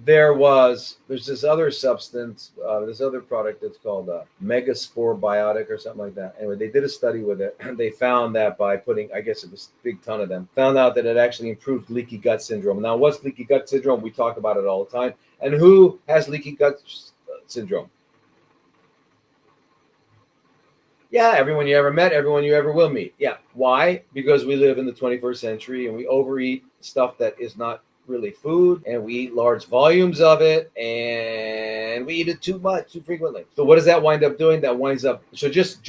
there's this other substance, this other product that's called Megaspore Biotic or something like that. Anyway, they did a study with it. They found that by putting, I guess it was a big ton of them, found out that it actually improved leaky gut syndrome. Now, what's leaky gut syndrome? We talk about it all the time. And who has leaky gut syndrome? Yeah, everyone you ever met, everyone you ever will meet. Yeah. Why? Because we live in the 21st century and we overeat stuff that is not really food, and we eat large volumes of it, and we eat it too much, too frequently. So what does that wind up doing? That winds up, so just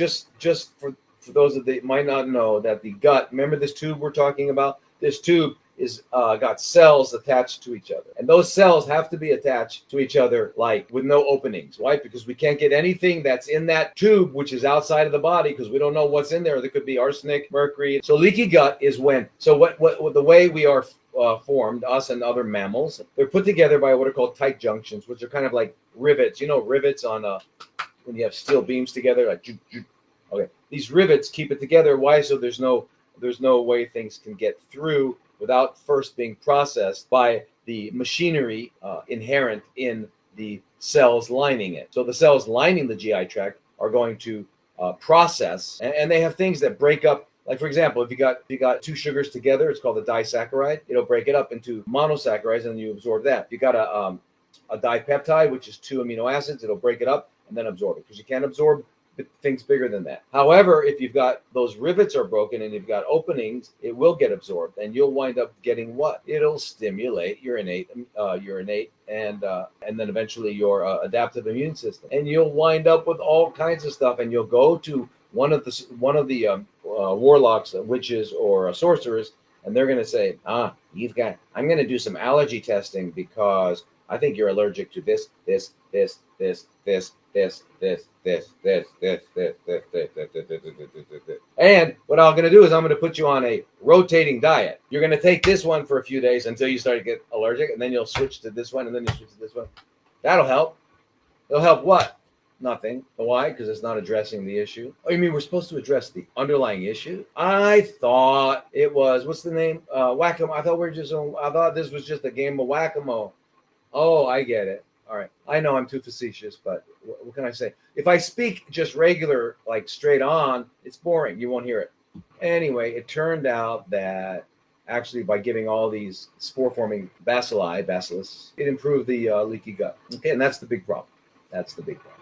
for those that might not know, that the gut, remember this tube we're talking about? This tube is got cells attached to each other, and those cells have to be attached to each other like with no openings. Why? Because we can't get anything that's in that tube which is outside of the body, because we don't know what's in there. There could be arsenic, mercury. So leaky gut is when, so what the way we are formed, us and other mammals, they're put together by what are called tight junctions, which are kind of like rivets. You know, rivets on when you have steel beams together, like okay, these rivets keep it together. Why? So there's no way things can get through without first being processed by the machinery inherent in the cells lining it. So the cells lining the GI tract are going to process, and they have things that break up. Like, for example, if you got two sugars together, it's called a disaccharide. It'll break it up into monosaccharides, and you absorb that. If you got a dipeptide, which is two amino acids, it'll break it up and then absorb it, because you can't absorb things bigger than that. However, if you've got those rivets are broken and you've got openings, it will get absorbed, and you'll wind up getting what? It'll stimulate your innate and then eventually your adaptive immune system, and you'll wind up with all kinds of stuff. And you'll go to one of the warlocks, witches, or sorcerers, and they're going to say, I'm going to do some allergy testing because I think you're allergic to this, this, this, this, this, this, this, this, this, this, this, this, this. And what I'm going to do is I'm going to put you on a rotating diet. You're going to take this one for a few days until you start to get allergic, and then you'll switch to this one, and then you switch to this one. That'll help. It'll help what? Nothing. Why? Because it's not addressing the issue. Oh, you mean we're supposed to address the underlying issue? I thought it was, what's the name? Whack-a-mole. I thought this was just a game of whack-a-mole. Oh, I get it. All right. I know I'm too facetious, but what can I say? If I speak just regular, like straight on, it's boring. You won't hear it. Anyway, it turned out that actually by giving all these spore-forming bacilli, it improved the leaky gut. Okay, and that's the big problem. That's the big problem.